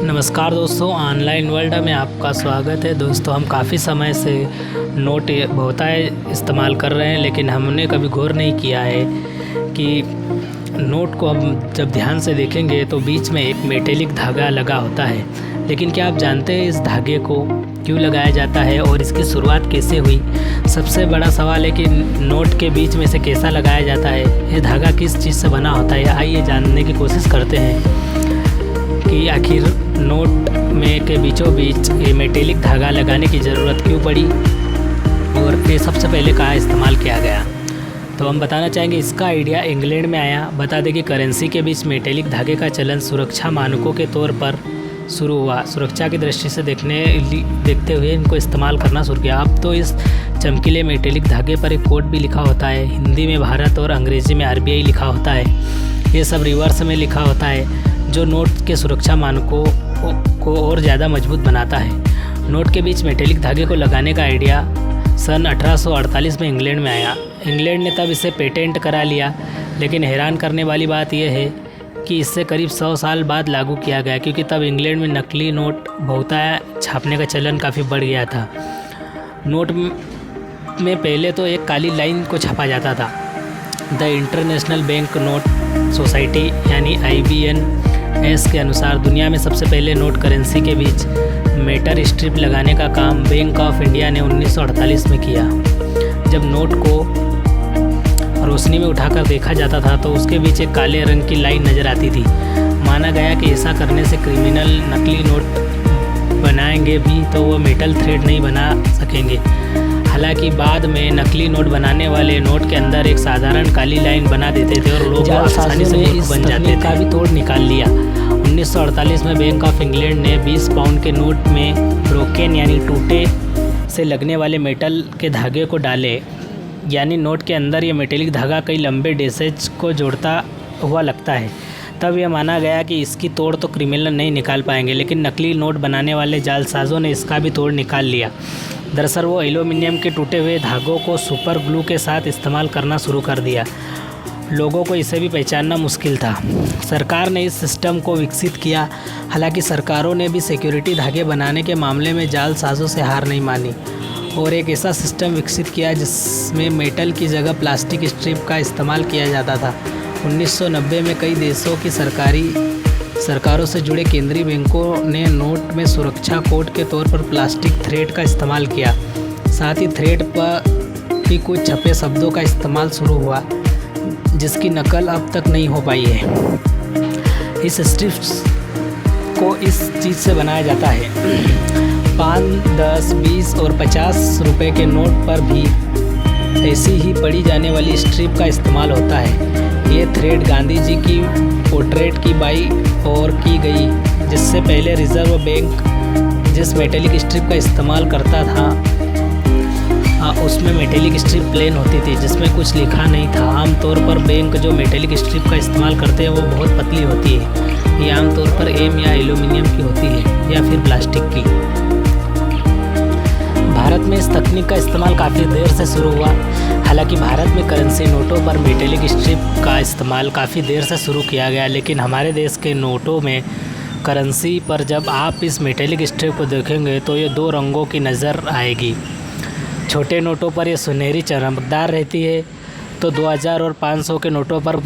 नमस्कार दोस्तों, online world में आपका स्वागत है। दोस्तों, हम काफ़ी समय से नोट बहुतायत इस्तेमाल कर रहे हैं, लेकिन हमने कभी गौर नहीं किया है कि नोट को हम जब ध्यान से देखेंगे तो बीच में एक मेटेलिक धागा लगा होता है। लेकिन क्या आप जानते हैं इस धागे को क्यों लगाया जाता है और इसकी शुरुआत कैसे हुई? सबसे बड़ा सवाल है कि नोट के बीच में से कैसा लगाया जाता है, ये धागा किस चीज़ से बना होता है। आइए जानने की कोशिश करते हैं कि आखिर नोट में के बीचों बीच ये मेटेलिक धागा लगाने की ज़रूरत क्यों पड़ी और ये सबसे पहले कहाँ इस्तेमाल किया गया। तो हम बताना चाहेंगे इसका आइडिया इंग्लैंड में आया। बता दें कि करेंसी के बीच मेटेलिक धागे का चलन सुरक्षा मानकों के तौर पर शुरू हुआ। सुरक्षा की दृष्टि से देखते हुए इनको इस्तेमाल करना शुरू किया। अब तो इस चमकीले मेटेलिक धागे पर एक कोड भी लिखा होता है। हिंदी में भारत और अंग्रेज़ी में RBI लिखा होता है। ये सब रिवर्स में लिखा होता है, जो नोट के सुरक्षा मानकों को और ज़्यादा मजबूत बनाता है। नोट के बीच मेटेलिक धागे को लगाने का आइडिया सन 1848 में इंग्लैंड में आया। इंग्लैंड ने तब इसे पेटेंट करा लिया, लेकिन हैरान करने वाली बात यह है कि इससे करीब 100 साल बाद लागू किया गया, क्योंकि तब इंग्लैंड में नकली नोट बहुतायत छापने का चलन काफ़ी बढ़ गया था। नोट में पहले तो एक काली लाइन को छापा जाता था। The international bank note society यानी IBNS के अनुसार दुनिया में सबसे पहले नोट करेंसी के बीच मेटल स्ट्रिप लगाने का काम बैंक ऑफ इंडिया ने 1948 में किया। जब नोट को रोशनी में उठाकर देखा जाता था तो उसके बीच एक काले रंग की लाइन नज़र आती थी। माना गया कि ऐसा करने से क्रिमिनल नकली नोट बनाएंगे भी तो वो मेटल थ्रेड नहीं बना सकेंगे। हालांकि बाद में नकली नोट बनाने वाले नोट के अंदर एक साधारण काली लाइन बना देते थे और लोग आसानी से मूर्ख बन जाते थे। का भी तोड़ निकाल लिया। 1948 में बैंक ऑफ इंग्लैंड ने 20 पाउंड के नोट में ब्रोकन यानी टूटे से लगने वाले मेटल के धागे को डाले, यानी नोट के अंदर ये मेटेलिक धागा कई लंबे डेसेज को जोड़ता हुआ लगता है। तब यह माना गया कि इसकी तोड़ तो क्रिमिनल नहीं निकाल पाएंगे, लेकिन नकली नोट बनाने वाले जालसाजों ने इसका भी तोड़ निकाल लिया। दरअसल वो एल्यूमिनियम के टूटे हुए धागों को सुपर ग्लू के साथ इस्तेमाल करना शुरू कर दिया। लोगों को इसे भी पहचानना मुश्किल था। सरकार ने इस सिस्टम को विकसित किया। हालांकि सरकारों ने भी सिक्योरिटी धागे बनाने के मामले में जालसाजों से हार नहीं मानी और एक ऐसा सिस्टम विकसित किया जिसमें मेटल की जगह प्लास्टिक स्ट्रिप का इस्तेमाल किया जाता था। 1990 में कई देशों की सरकारों से जुड़े केंद्रीय बैंकों ने नोट में सुरक्षा कोड के तौर पर प्लास्टिक थ्रेड का इस्तेमाल किया। साथ ही थ्रेड पर भी कुछ छपे शब्दों का इस्तेमाल शुरू हुआ, जिसकी नकल अब तक नहीं हो पाई है। इस स्ट्रिप्स को इस चीज़ से बनाया जाता है। 5, 10, 20 और 50 रुपए के नोट पर भी ऐसी ही पड़ी जाने वाली स्ट्रिप का इस्तेमाल होता है। ये थ्रेड गांधी जी की पोर्ट्रेट की बाई और की गई, जिससे पहले रिजर्व बैंक जिस मेटेलिक स्ट्रिप का इस्तेमाल करता था उसमें मेटेलिक स्ट्रिप प्लेन होती थी, जिसमें कुछ लिखा नहीं था। आमतौर पर बैंक जो मेटेलिक स्ट्रिप का इस्तेमाल करते हैं वो बहुत पतली होती है। ये आमतौर पर एम या एल्यूमिनियम की होती है या फिर प्लास्टिक की। भारत में इस तकनीक का इस्तेमाल काफ़ी देर से शुरू हुआ। हालांकि भारत में करेंसी नोटों पर मेटेलिक स्ट्रिप का इस्तेमाल काफ़ी देर से शुरू किया गया, लेकिन हमारे देश के नोटों में करेंसी पर जब आप इस मेटेलिक स्ट्रिप को देखेंगे तो ये 2 रंगों की नज़र आएगी। छोटे नोटों पर ये सुनहरी चमकदार रहती है, तो 2000 और 500 के नोटों पर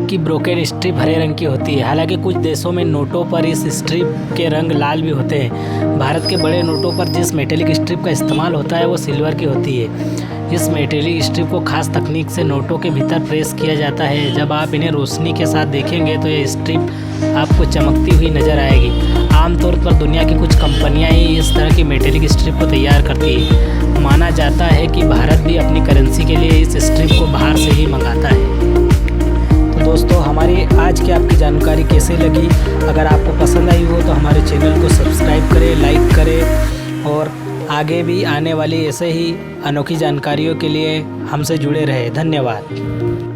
की ब्रोकन स्ट्रिप हरे रंग की होती है। हालांकि कुछ देशों में नोटों पर इस स्ट्रिप के रंग लाल भी होते हैं। भारत के बड़े नोटों पर जिस मेटेलिक स्ट्रिप का इस्तेमाल होता है वो सिल्वर की होती है। इस मेटेलिक स्ट्रिप को खास तकनीक से नोटों के भीतर प्रेस किया जाता है। जब आप इन्हें रोशनी के साथ देखेंगे तो ये स्ट्रिप आपको चमकती हुई नज़र आएगी। आमतौर पर दुनिया की कुछ कंपनियां ही इस तरह की मेटेलिक स्ट्रिप को तैयार करती है। माना जाता है कि भारत भी अपनी करेंसी के लिए इस स्ट्रिप को बाहर से ही मंगाता है। तो दोस्तों, हमारी आज की आपकी जानकारी कैसे लगी? अगर आपको पसंद आई हो तो हमारे चैनल को सब्सक्राइब करें, लाइक करें और आगे भी आने वाली ऐसे ही अनोखी जानकारियों के लिए हमसे जुड़े रहे। धन्यवाद।